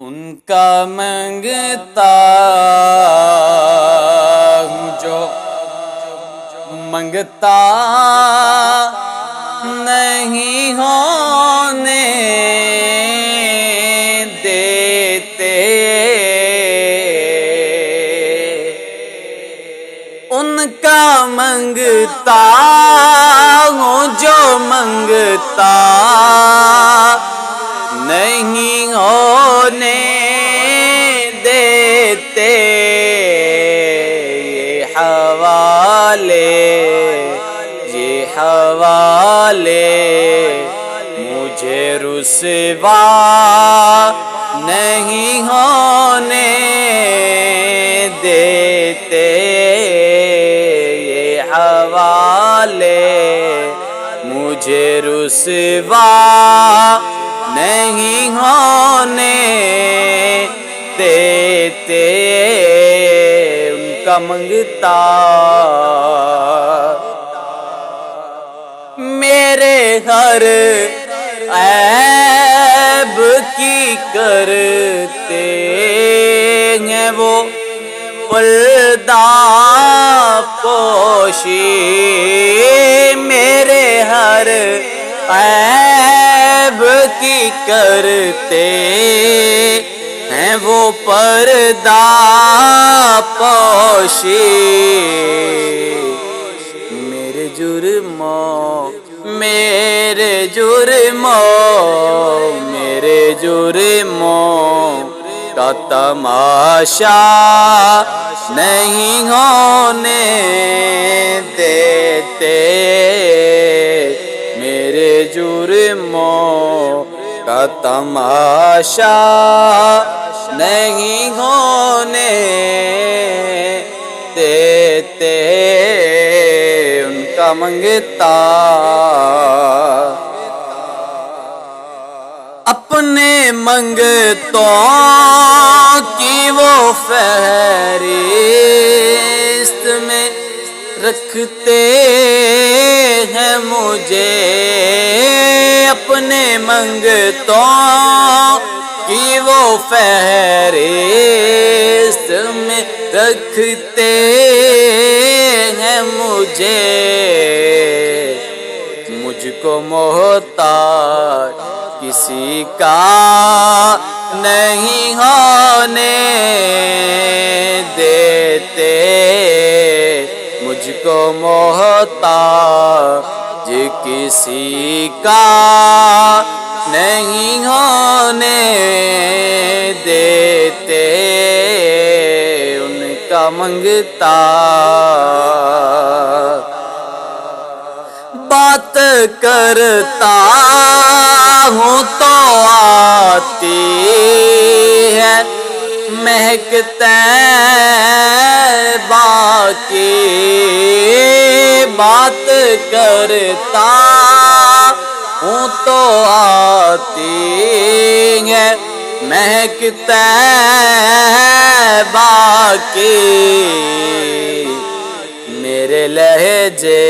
ان کا منگتا ہوں جو منگتا نہیں ہونے دیتے، ان کا منگتا ہوں جو منگتا نہیں ہونے دیتے، یہ حوالے مجھے رسوا نہیں ہونے دیتے، یہ حوالے مجھے رسوا نہیں ہونے دیتے، ان کا منگتا میرے ہر عیب کی کرتے ہیں وہ پردہ پوشی، میرے ہر عیب کی کرتے ہیں وہ پردہ پوشی، میرے جرموں کا تماشا نہیں ہونے دیتے، میرے جرموں کا تماشا نہیں ہونے دیتے، ان کا منگتا اپنے منگتوں کی وہ فہرست میں رکھتے ہیں مجھے، اپنے منگتوں کی وہ فہرست میں رکھتے ہیں مجھے، مجھ کو محتاج کسی کا نہیں ہونے دیتے، مجھ کو محتاج کسی کا نہیں ہونے دیتے، ان کا منگتا بات کرتا ہوں تو آتی ہے مہک طیبہ کی، بات کرتا ہوں تو آتی ہے مہک طیبہ کی، میرے لہجے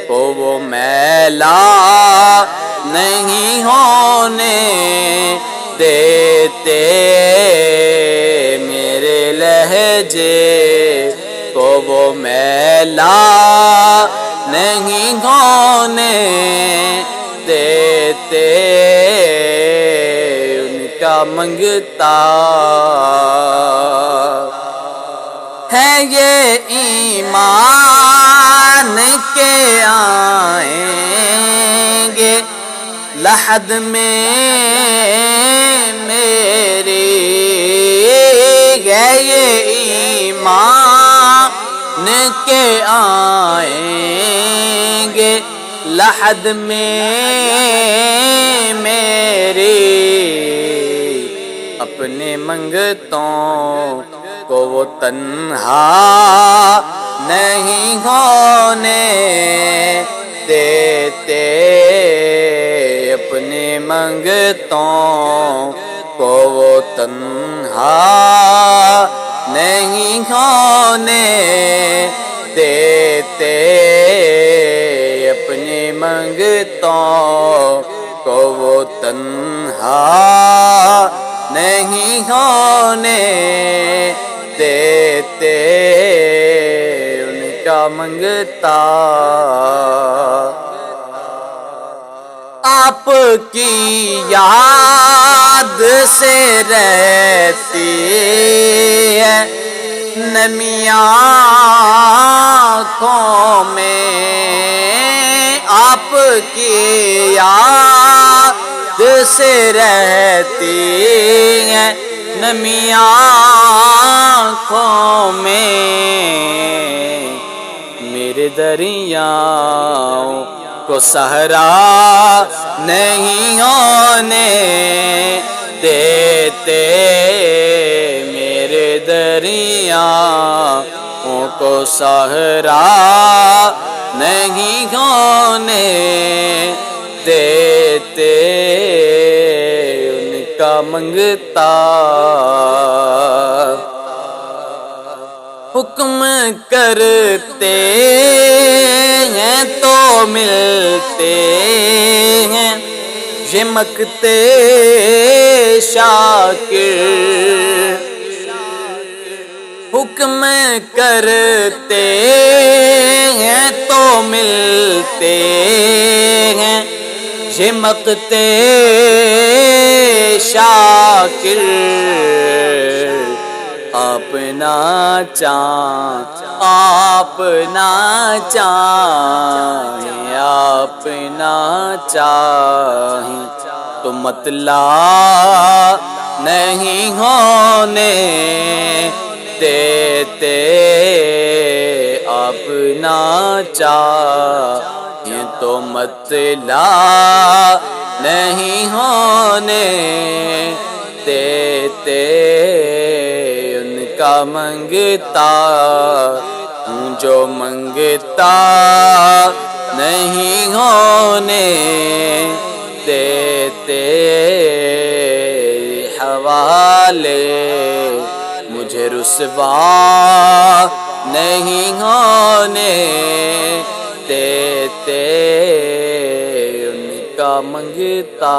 کو وہ میلا نہیں ہونے دیتے، میرے لہجے کو وہ میلا نہیں ہونے دیتے، ان کا منگتا ہے یہ ایمان کے آئیں گے لحد میں میری، ہے یہ ایمان کے آئیں گے لحد میں میری، اپنے منگتوں کو وہ تنہا نہیں ہونے دیتے، اپنے منگتوں کو وہ تنہا نہیں ہونے دیتے، اپنی منگ منگتوں کو وہ تنہا نہیں ہونے دیتے، ان کا منگتا آپ کی یاد سے رہتی ہے نمی آنکھوں میں، آپ کی یاد سے رہتی ہے نمی آنکھوں میں، میرے دریاؤں کو صحرا نہیں ہونے دیتے، میرے دریاؤں کو صحرا نہیں ہونے دیتے، ان کا منگتا حکم کرتے ہیں تو ملتے ہیں جھمکتے شاکر، حکم کرتے ہیں تو ملتے ہیں جھمکتے شاکر، آپ نہ چاہیں آپ نہ چاہیں تو مطلع نہیں ہونے دیتے، آپ نہ چاہیں تو مطلع نہیں ہونے دیتے، ان کا منگتا ہوں جو منگتا نہیں ہونے دیتے، حوالے مجھے رسوا نہیں ہونے دیتے، ان کا منگتا